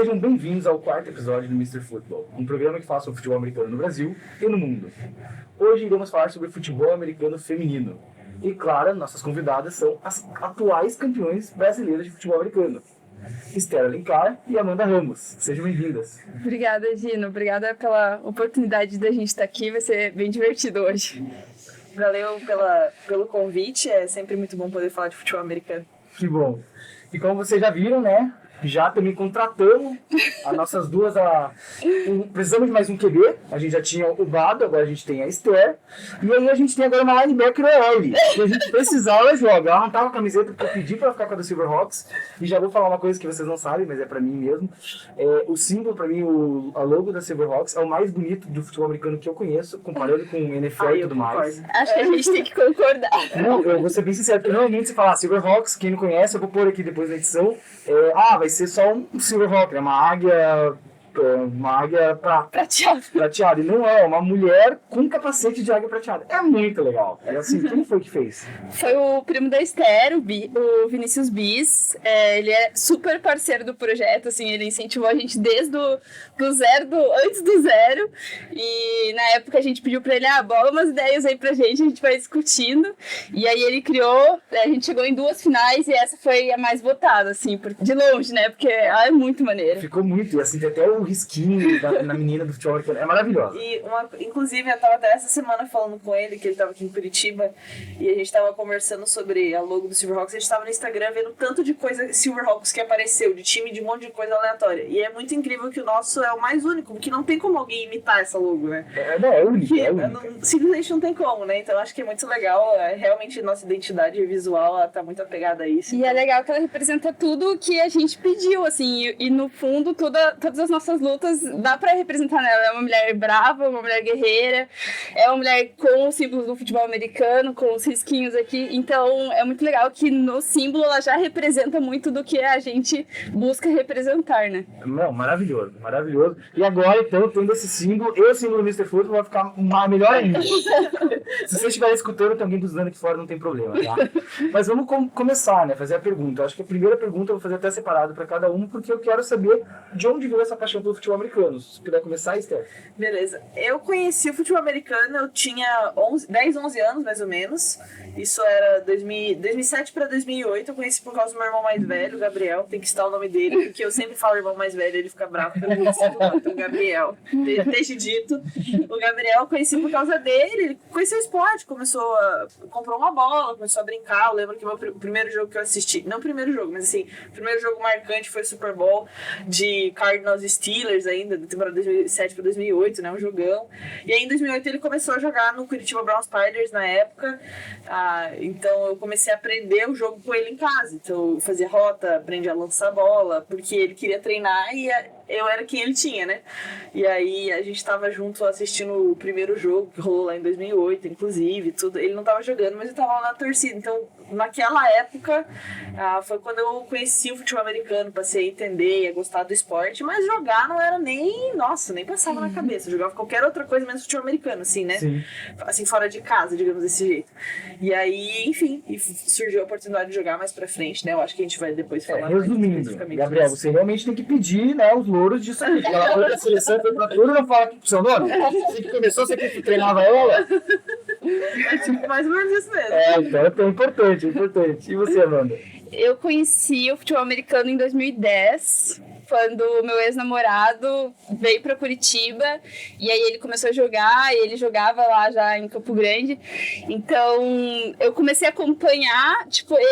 Sejam bem-vindos ao quarto episódio do Mr. Football, um programa que fala sobre futebol americano no Brasil e no mundo. Hoje iremos falar sobre futebol americano feminino. E, claro, nossas convidadas são as atuais campeões brasileiras de futebol americano, Esther Alencar e Amanda Ramos. Sejam bem-vindas. Obrigada, Gino. Obrigada pela oportunidade da gente estar aqui. Vai ser bem divertido hoje. Valeu pelo convite. É sempre muito bom poder falar de futebol americano. Que bom. E como vocês já viram, né? Já também contratamos as nossas duas. Precisamos de mais um QB. A gente já tinha o Bado, agora a gente tem a Esther. E aí a gente tem agora uma linebacker OL. Que a gente precisava jogar. Ela não tava com a camiseta porque eu pedi pra ficar com a do Silverhawks. E já vou falar uma coisa que vocês não sabem, mas é pra mim mesmo. O símbolo, pra mim, a logo da Silverhawks é o mais bonito do futebol americano que eu conheço, comparando com o NFL e tudo mais. Acho que a gente tem que concordar. Não, eu vou ser bem sincero, porque normalmente se falar Silverhawks, quem não conhece, eu vou pôr aqui depois na edição. Vai ser só um Silverhawk, né? Uma águia prateada. E não é uma mulher com capacete de águia prateada. É muito legal. É assim, quem foi que fez? Foi o primo da Esther, o Vinícius Bis. Ele é super parceiro do projeto, assim, ele incentivou a gente desde antes do zero. E na época a gente pediu pra ele, bola umas ideias aí pra gente, a gente vai discutindo. E aí ele criou, a gente chegou em 2 finais e essa foi a mais votada, assim, de longe, né? Porque ela é muito maneira. Ficou muito, e assim, tem até o risquinho na menina do futebol americano. É maravilhosa. Inclusive, eu tava até essa semana falando com ele, que ele tava aqui em Curitiba, e a gente tava conversando sobre a logo do Silverhawks. A gente tava no Instagram vendo tanto de coisa Silverhawks que apareceu, de time, de um monte de coisa aleatória. E é muito incrível que o nosso é o mais único, porque não tem como alguém imitar essa logo, né? É única. Simplesmente não tem como, né? Então acho que é muito legal. Realmente nossa identidade visual, ela tá muito apegada a isso. E então... é legal que ela representa tudo que a gente pediu, assim, e no fundo todas as nossas lutas dá pra representar nela. É uma mulher brava, uma mulher guerreira, é uma mulher com os símbolos do futebol americano, com os risquinhos aqui. Então é muito legal que no símbolo ela já representa muito do que a gente busca representar, né? Não, maravilhoso. E agora, então, tendo esse símbolo, e o símbolo do Mr. Football vai ficar melhor ainda. Se vocês estiverem escutando, tem alguém buzinando aqui fora, não tem problema, tá? Mas vamos começar, né? Fazer a pergunta. Eu acho que a primeira pergunta eu vou fazer até separado pra cada um, porque eu quero saber de onde veio essa paixão pelo futebol americano. Se puder começar, Esther. Beleza. Eu conheci o futebol americano, eu tinha 10, 11 anos, mais ou menos. Isso era 2007 para 2008. Eu conheci por causa do meu irmão mais velho, o Gabriel. Tem que citar o nome dele, porque eu sempre falo irmão mais velho, ele fica bravo pelo então, Gabriel. Deixe dito. O Gabriel eu conheci por causa dele. Ele conheceu o esporte, comprou uma bola, começou a brincar. Eu lembro que o primeiro jogo que eu assisti, não o primeiro jogo, mas assim, o primeiro jogo marcante foi o Super Bowl de Cardinals e Steelers ainda, da temporada 2007 para 2008, né, um jogão. E aí em 2008 ele começou a jogar no Curitiba Brown Spiders na época. Então eu comecei a aprender o jogo com ele em casa. Então eu fazia rota, aprendi a lançar bola, porque ele queria treinar e eu era quem ele tinha, né? E aí a gente tava junto assistindo o primeiro jogo, que rolou lá em 2008, inclusive, tudo. Ele não tava jogando, mas eu tava lá na torcida. Então, naquela época, foi quando eu conheci o futebol americano, passei a entender e a gostar do esporte, mas jogar não era nem passava na cabeça. Eu jogava qualquer outra coisa menos futebol americano, assim, né? Sim. Assim, fora de casa, digamos desse jeito. E aí, enfim, surgiu a oportunidade de jogar mais pra frente, né? Eu acho que a gente vai depois falar resumindo, Gabriel, você realmente tem que pedir, né, os louros disso aí. Ela foi pra seleção, foi pra tudo, não fala aqui pro seu nome. Você que começou, você que treinava ela. É tipo mais ou menos isso mesmo. Então é importante. E você, Amanda? Eu conheci o futebol americano em 2010, quando o meu ex-namorado veio pra Curitiba, e aí ele começou a jogar, e ele jogava lá já em Campo Grande. Então eu comecei a acompanhar,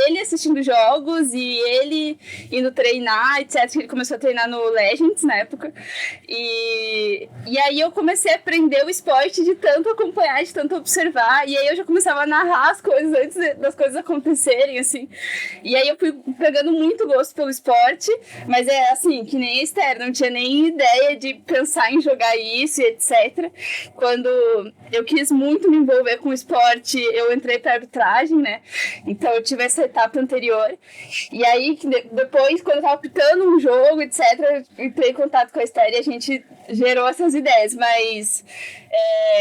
ele assistindo jogos e ele indo treinar, etc. Ele começou a treinar no Legends na época. E aí eu comecei a aprender o esporte de tanto acompanhar, de tanto observar, e aí eu já começava a narrar as coisas antes das coisas acontecerem, assim. E aí eu fui pegando muito gosto pelo esporte, mas é assim, que nem a Esther, não tinha nem ideia de pensar em jogar isso e etc. Quando eu quis muito me envolver com o esporte, eu entrei para arbitragem, né? Então eu tive essa etapa anterior. E aí, depois, quando eu tava pitando um jogo, etc., eu entrei em contato com a Esther e a gente gerou essas ideias, mas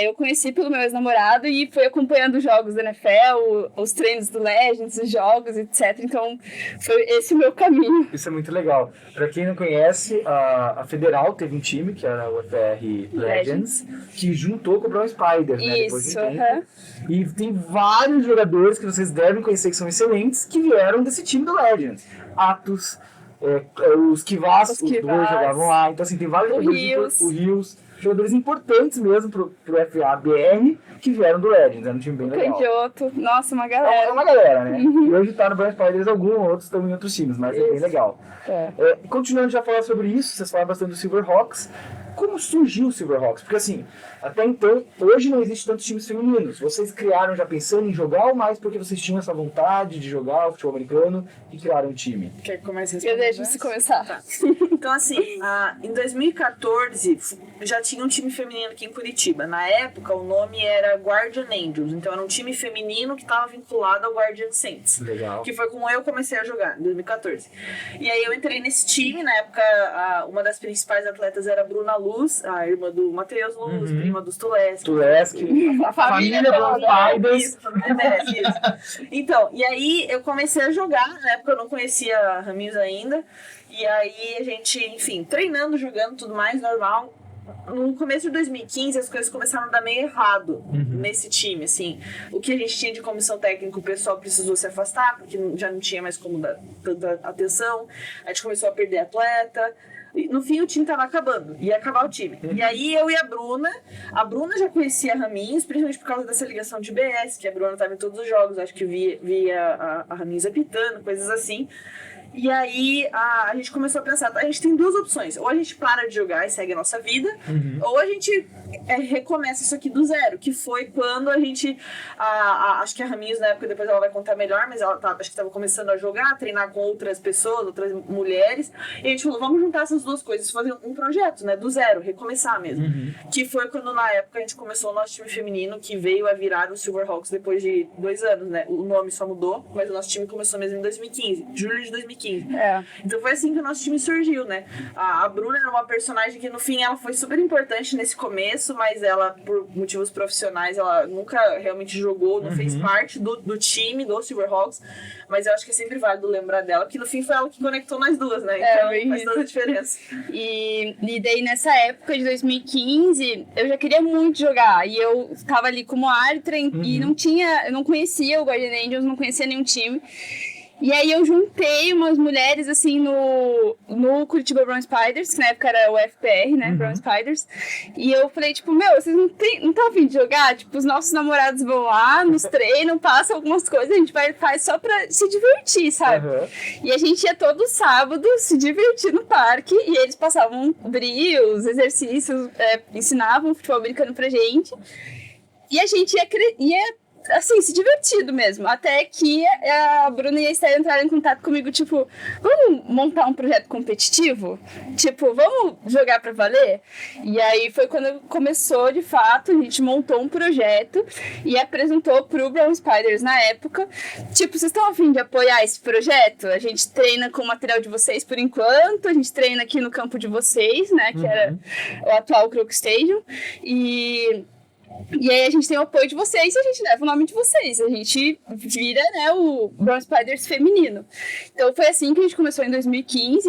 eu conheci pelo meu ex-namorado e fui acompanhando os jogos da NFL, os treinos do Legends, os jogos, etc. Então, foi esse o meu caminho. Isso é muito legal. Pra quem não conhece, a Federal teve um time, que era o FR Legends, que juntou com o Brown Spiders, né? Depois de Isso, um tempo. E tem vários jogadores que vocês devem conhecer que são excelentes, que vieram desse time do Legends. Atos, os Kivas, os dois jogavam lá. Então, assim, tem vários jogadores. O Rios. Jogadores importantes mesmo pro FA-BR que vieram do Legends, era um time bem legal. Canhoto, nossa, uma galera. É uma galera, né? E hoje tá no Brown Spiders, outros estão em outros times, mas é bem legal. Continuando já a falar sobre isso, vocês falaram bastante do Silverhawks. Como surgiu o Silverhawks? Porque assim, até então, hoje não existe tantos times femininos. Vocês criaram já pensando em jogar ou mais porque vocês tinham essa vontade de jogar o futebol americano e criaram um time? Quer que comece a responder? Eu deixo você começar. Tá. Então assim, em 2014 já tinha um time feminino aqui em Curitiba. Na época o nome era Guardian Angels, então era um time feminino que estava vinculado ao Guardian Saints. Legal. Que foi como eu comecei a jogar, em 2014. E aí eu entrei nesse time, na época uma das principais atletas era a Bruna Luz, a irmã do Matheus Luz, prima dos Tuleski, A família Brown Spiders. Isso. Então, e aí eu comecei a jogar, na época eu não conhecia a Raminhos ainda, e aí a gente, enfim, treinando, jogando, tudo mais, normal. No começo de 2015 as coisas começaram a dar meio errado nesse time, assim. O que a gente tinha de comissão técnica, o pessoal precisou se afastar, porque já não tinha mais como dar tanta atenção. A gente começou a perder atleta. No fim, o time tava acabando. Ia acabar o time. E aí, eu e a Bruna já conhecia a Raminhos, principalmente por causa dessa ligação de BS, que a Bruna tava em todos os jogos, acho que via a Raminhos apitando, coisas assim. E aí, a gente começou a pensar, a gente tem duas opções. Ou a gente para de jogar e segue a nossa vida, ou a gente recomeça isso aqui do zero, que foi quando a gente... acho que a Raminhos, na época, depois ela vai contar melhor, mas ela acho que estava começando a jogar, a treinar com outras pessoas, outras mulheres. E a gente falou, vamos juntar essas duas coisas, fazer um projeto, né, do zero, recomeçar mesmo. Que foi quando, na época, a gente começou o nosso time feminino, que veio a virar o Silverhawks depois de 2 anos, né? O nome só mudou, mas o nosso time começou mesmo em 2015, julho de 2015. Então foi assim que o nosso time surgiu, né? A Bruna era uma personagem que no fim ela foi super importante nesse começo, mas ela, por motivos profissionais, ela nunca realmente jogou, não fez parte do time do Silverhawks, mas eu acho que é sempre válido lembrar dela, porque no fim foi ela que conectou nós duas, né? Então faz toda a diferença. E daí nessa época de 2015 eu já queria muito jogar, e eu tava ali como árbitra e eu não conhecia o Guardian Angels, não conhecia nenhum time. E aí eu juntei umas mulheres, assim, no Curitiba Brown Spiders, que na época era o FPR, né, Brown Spiders. E eu falei, tipo, vocês não estão a fim de jogar? Tipo, os nossos namorados vão lá, nos treinam, passam algumas coisas, a gente faz só pra se divertir, sabe? E a gente ia todo sábado se divertir no parque, e eles passavam drills, exercícios, ensinavam futebol americano pra gente. E a gente ia assim, se divertido mesmo. Até que a Bruna e a Esther entraram em contato comigo, tipo, vamos montar um projeto competitivo? Tipo, vamos jogar pra valer? E aí foi quando começou, de fato, a gente montou um projeto e apresentou pro Brown Spiders na época. Tipo, vocês estão a fim de apoiar esse projeto? A gente treina com o material de vocês por enquanto, a gente treina aqui no campo de vocês, né, que era o atual Crook Stadium. E aí a gente tem o apoio de vocês e a gente leva o nome de vocês. A gente vira, né, o Brown Spiders feminino. Então foi assim que a gente começou em 2015.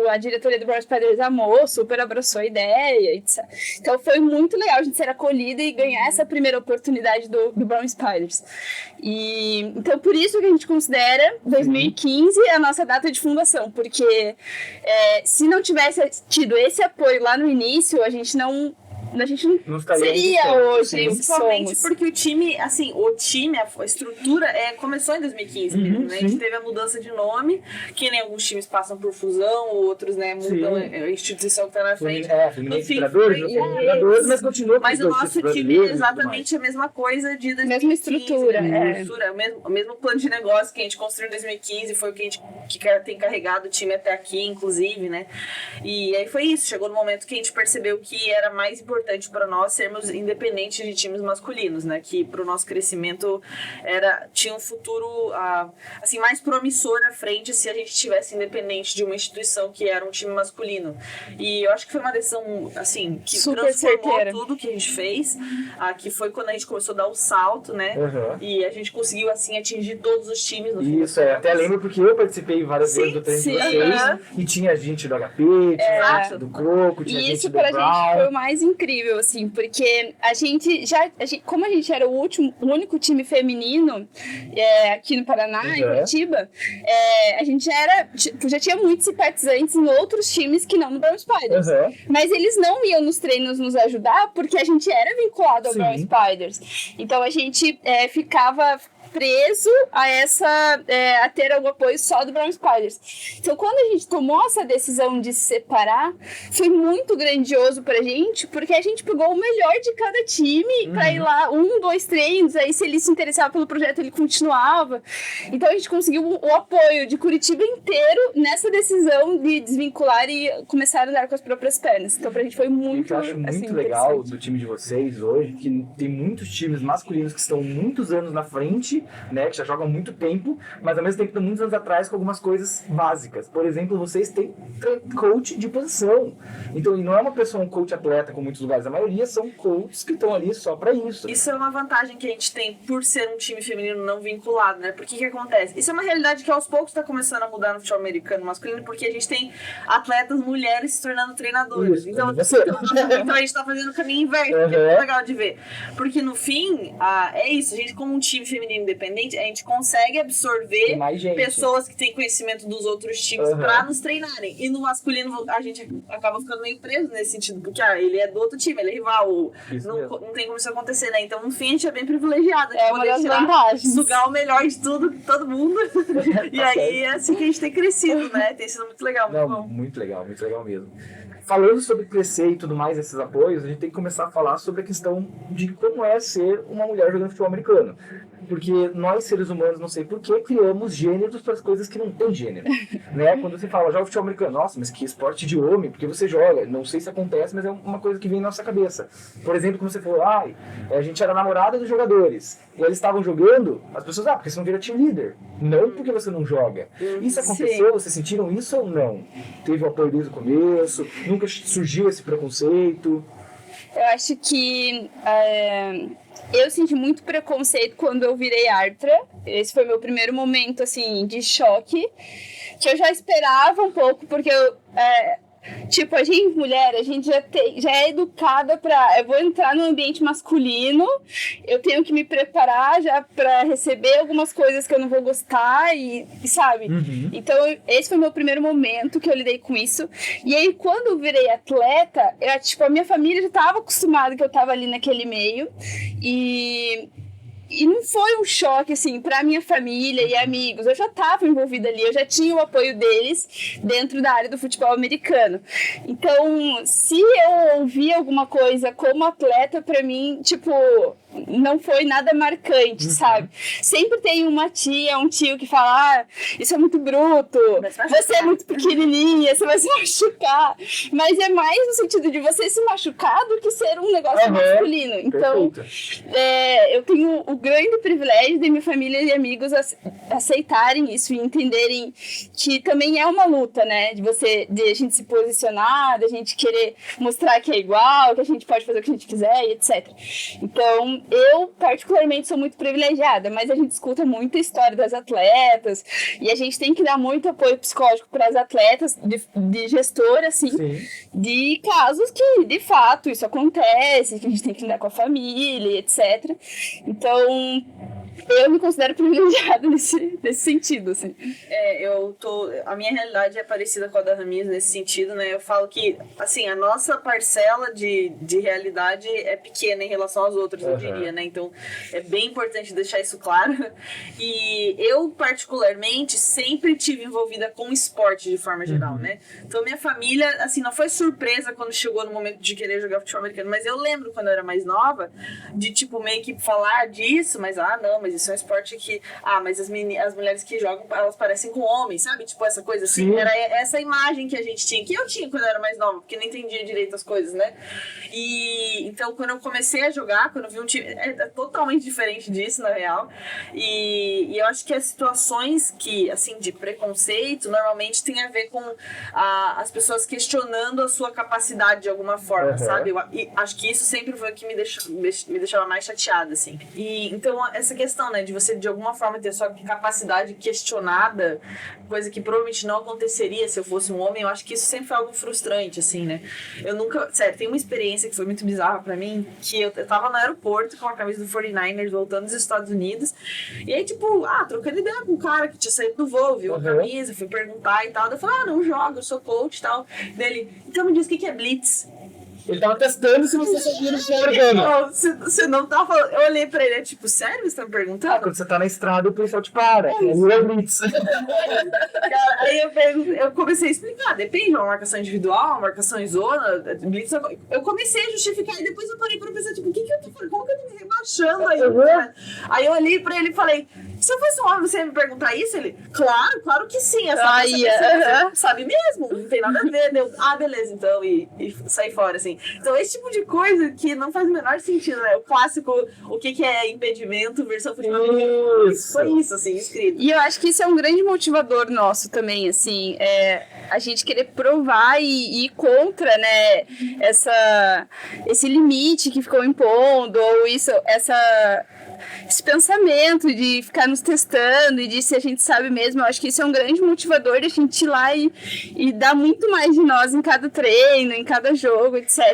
A diretoria do Brown Spiders amou, super abraçou a ideia, etc. Então foi muito legal a gente ser acolhida e ganhar essa primeira oportunidade do Brown Spiders. Então por isso que a gente considera 2015 a nossa data de fundação. Porque se não tivesse tido esse apoio lá no início, a gente não seria hoje, principalmente porque o time, assim, a estrutura começou em 2015 mesmo, né? A gente teve a mudança de nome, que nem alguns times passam por fusão, outros, né, mudam a instituição que tá na frente. Mas continua. Mas o nosso time é exatamente a mesma coisa de 2015. Mesma estrutura. O mesmo plano de negócio que a gente construiu em 2015, foi o que a gente tem carregado o time até aqui, inclusive, né? E aí foi isso, chegou no momento que a gente percebeu que era mais importante importante para nós sermos independentes de times masculinos, né? Que para o nosso crescimento tinha um futuro assim, mais promissor à frente se a gente estivesse independente de uma instituição que era um time masculino. E eu acho que foi uma decisão, assim, que super transformou certeira. tudo que a gente fez, que foi quando a gente começou a dar o salto, né? E a gente conseguiu, assim, atingir todos os times no fim. Isso, até lembro porque eu participei várias vezes do treino de vocês, e tinha gente do HP, tinha do Croco, tinha E gente isso do pra gente Brown. foi o mais incrível, assim, porque como a gente era o único time feminino aqui no Paraná, em Curitiba, a gente já tinha muitos simpatizantes em outros times que não no Brown Spiders. Mas eles não iam nos treinos nos ajudar porque a gente era vinculado ao Brown Spiders. Então a gente ficava preso a ter algum apoio só do Brown Spiders. Então, quando a gente tomou essa decisão de se separar, foi muito grandioso pra gente, porque a gente pegou o melhor de cada time pra ir lá, 1, 2 treinos, aí se ele se interessava pelo projeto, ele continuava. Então, a gente conseguiu o apoio de Curitiba inteiro nessa decisão de desvincular e começar a andar com as próprias pernas. Então, pra gente foi muito, eu acho muito legal do time de vocês hoje, que tem muitos times masculinos que estão muitos anos na frente, né, que já jogam há muito tempo, mas ao mesmo tempo estão muitos anos atrás com algumas coisas básicas. Por exemplo, vocês têm coach de posição. Então, e não é uma pessoa, um coach atleta com muitos lugares, a maioria são coaches que estão ali só pra isso. Isso é uma vantagem que a gente tem por ser um time feminino não vinculado, né? Porque que acontece? Isso é uma realidade que aos poucos está começando a mudar no futebol americano masculino, porque a gente tem atletas mulheres se tornando treinadoras. Isso, então a gente tá fazendo o caminho inverso, que é muito legal de ver. Porque no fim, é isso, a gente como um time feminino independente, a gente consegue absorver pessoas que têm conhecimento dos outros times pra nos treinarem. E no masculino, a gente acaba ficando meio preso nesse sentido, porque ele é do outro time, ele é rival, não tem como isso acontecer, né? Então, no fim, a gente é bem privilegiado de uma das vantagens. Sugar o melhor de tudo, todo mundo. E aí, é assim que a gente tem crescido, né? Tem sido muito legal, muito bom. Muito legal mesmo. Falando sobre crescer e tudo mais, esses apoios, a gente tem que começar a falar sobre a questão de como é ser uma mulher jogando futebol americano. Porque nós, seres humanos, não sei porquê, criamos gêneros para as coisas que não tem gênero. Né? Quando você fala, joga futebol americano, nossa, mas que esporte de homem, porque você joga. Não sei se acontece, mas é uma coisa que vem na nossa cabeça. Por exemplo, como você falou, a gente era namorada dos jogadores. E eles estavam jogando, as pessoas, porque você não vira team leader. Não porque você não joga. Isso aconteceu? Vocês sentiram isso ou não? Teve o apoio desde o começo? Nunca surgiu esse preconceito? Eu acho que eu senti muito preconceito quando eu virei árbitra. Esse foi meu primeiro momento, assim, de choque, que eu já esperava um pouco, porque tipo, a gente, mulher, a gente já é educada eu vou entrar no ambiente masculino, eu tenho que me preparar já pra receber algumas coisas que eu não vou gostar e sabe? Então, esse foi o meu primeiro momento que eu lidei com isso. E aí, quando eu virei atleta, a minha família já tava acostumada que eu tava ali naquele meio e não foi um choque, assim, pra minha família e amigos. Eu já estava envolvida ali, eu já tinha o apoio deles dentro da área do futebol americano. Então, se eu ouvi alguma coisa como atleta, pra mim, tipo, não foi nada marcante, sabe? Sempre tem uma tia, um tio que fala, isso é muito bruto, você é muito pequenininha, você vai se machucar. Mas é mais no sentido de você se machucar do que ser um negócio masculino. Então, eu tenho o grande privilégio de minha família e amigos aceitarem isso e entenderem que também é uma luta, né? De a gente se posicionar, de a gente querer mostrar que é igual, que a gente pode fazer o que a gente quiser e etc. Então, eu particularmente sou muito privilegiada, mas a gente escuta muita história das atletas e a gente tem que dar muito apoio psicológico para as atletas, de gestor, assim, de casos que, de fato, isso acontece, que a gente tem que lidar com a família, etc. Então, eu me considero privilegiada nesse sentido, assim. A minha realidade é parecida com a da Ramis nesse sentido, né? Eu falo que, assim, a nossa parcela de realidade é pequena em relação às outras, eu diria, né? Então, é bem importante deixar isso claro. E eu, particularmente, sempre tive envolvida com esporte de forma geral, né? Então, minha família, assim, não foi surpresa quando chegou no momento de querer jogar futebol americano, mas eu lembro, quando eu era mais nova, de, tipo, meio que falar disso, mas, não, mas isso é um esporte que, mas as mulheres que jogam, elas parecem com homens, sabe? Tipo, essa coisa assim, era essa imagem que a gente tinha, que eu tinha quando eu era mais nova, porque não entendia direito as coisas, né? E, então, quando eu comecei a jogar, quando eu vi um time, é totalmente diferente disso, na real, e eu acho que as situações que, assim, de preconceito, normalmente tem a ver com as pessoas questionando a sua capacidade de alguma forma, sabe? E acho que isso sempre foi o que me deixava mais chateada, assim. E, então, essa questão, né, de você, de alguma forma, ter a sua capacidade questionada, coisa que provavelmente não aconteceria se eu fosse um homem, eu acho que isso sempre foi algo frustrante, assim, né? Eu nunca... Sério, tem uma experiência que foi muito bizarra pra mim, que eu tava no aeroporto com a camisa do 49ers, voltando dos Estados Unidos, e aí, tipo, trocando ideia com um cara que tinha saído do voo, viu a camisa, fui perguntar e tal, daí eu falei, não jogo, eu sou coach e tal. Dele, então me diz o que é Blitz. Ele tava testando se você sabia no jogando. Você não tá falando. Eu olhei pra ele, tipo, sério? Você tá me perguntando? Quando você tá na estrada, o policial te para. É Blitz. Cara, aí eu comecei a explicar. Depende, uma marcação individual, uma marcação em zona, Blitz. Eu comecei a justificar e depois eu parei pra pensar, tipo, o que eu tô falando? Como que eu tô me rebaixando aí? Aí eu olhei pra ele e falei, se eu fosse um homem, você ia me perguntar isso? Ele, claro que sim. Você sabe mesmo, não tem nada a ver. Deu, beleza, então, e saí fora, assim. Então, esse tipo de coisa que não faz o menor sentido, né? O clássico, o que é impedimento, versão futebol. Foi isso, assim, escrito. E eu acho que isso é um grande motivador nosso também, assim, a gente querer provar e ir contra, né, esse limite que ficou impondo, ou esse pensamento de ficar nos testando e de se a gente sabe mesmo. Eu acho que isso é um grande motivador de a gente ir lá e dar muito mais de nós em cada treino, em cada jogo, etc.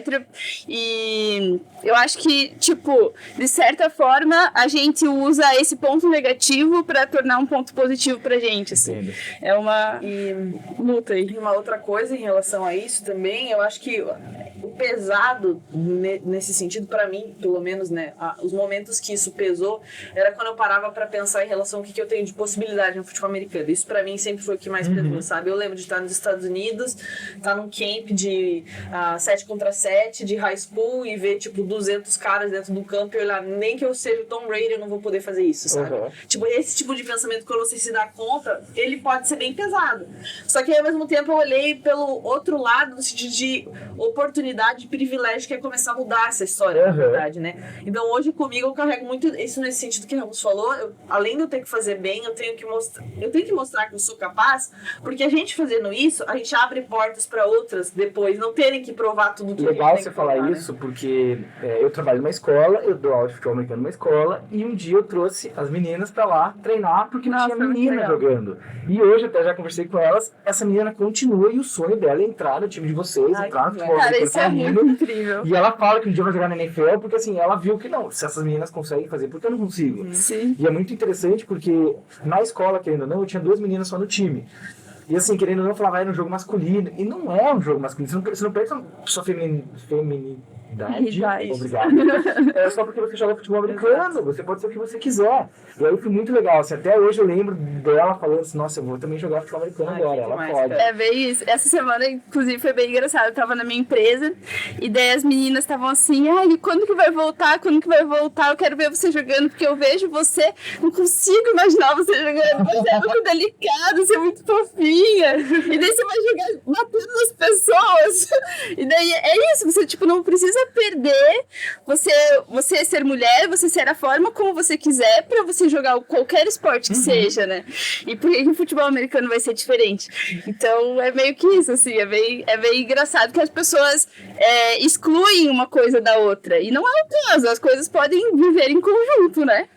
E eu acho que, tipo, de certa forma, a gente usa esse ponto negativo para tornar um ponto positivo pra gente, assim. Entendo. É uma luta aí. E uma outra coisa em relação a isso também, eu acho que o pesado, nesse sentido, pra mim, pelo menos, né, os momentos que isso pesou, era quando eu parava pra pensar em relação ao que eu tenho de possibilidade no futebol americano. Isso pra mim sempre foi o que mais pesou, sabe? Eu lembro de estar nos Estados Unidos, estar num camp de 7 contra 7, de high school, e ver, tipo, 200 caras dentro do campo e olhar, nem que eu seja o Tom Brady, eu não vou poder fazer isso, sabe? Tipo, esse tipo de pensamento, quando você se dá conta, ele pode ser bem pesado. Só que, ao mesmo tempo, eu olhei pelo outro lado, no sentido de oportunidade, de privilégio, que é começar a mudar essa história, na verdade, né? Então, hoje, comigo, eu carrego muito isso nesse sentido que o Ramos falou. Além de eu ter que fazer bem, eu tenho que mostrar que eu sou capaz, porque a gente fazendo isso, a gente abre portas para outras depois, não terem que provar tudo que legal você falar isso, né? Porque eu trabalho numa escola, eu dou aula de futebol americano numa escola, e um dia eu trouxe as meninas pra lá treinar, porque não tinha menina jogando. E hoje, até já conversei com elas, essa menina continua, e o sonho dela é entrar no time de vocês, entrar no futebol americano. Isso é muito incrível. E ela fala que um dia vai jogar na NFL, porque assim, ela viu que não, se essas meninas conseguem fazer, porque eu não consigo. Sim. E é muito interessante, porque na escola, querendo ou não, eu tinha 2 meninas só no time. E assim, querendo ou não, eu falava, era um jogo masculino. E não é um jogo masculino. Você não perde sua feminidade. Obrigado. É só porque você joga futebol americano. Você pode ser o que você quiser. E aí foi muito legal. Assim, até hoje eu lembro dela falando assim, nossa, eu vou também jogar futebol americano agora. Ela pode. É bem isso. Essa semana, inclusive, foi bem engraçado. Eu tava na minha empresa e daí as meninas estavam assim, quando que vai voltar? Quando que vai voltar? Eu quero ver você jogando, porque eu vejo você, não consigo imaginar você jogando. Você é muito delicado, você é muito fofinha. E daí você vai jogar batendo nas pessoas. E daí é isso, você tipo, não precisa perder você ser mulher, você ser a forma como você quiser pra você jogar qualquer esporte que seja, né? E por que o futebol americano vai ser diferente? Então é meio que isso, assim, é bem engraçado que as pessoas excluem uma coisa da outra. E não é o caso, as coisas podem viver em conjunto, né?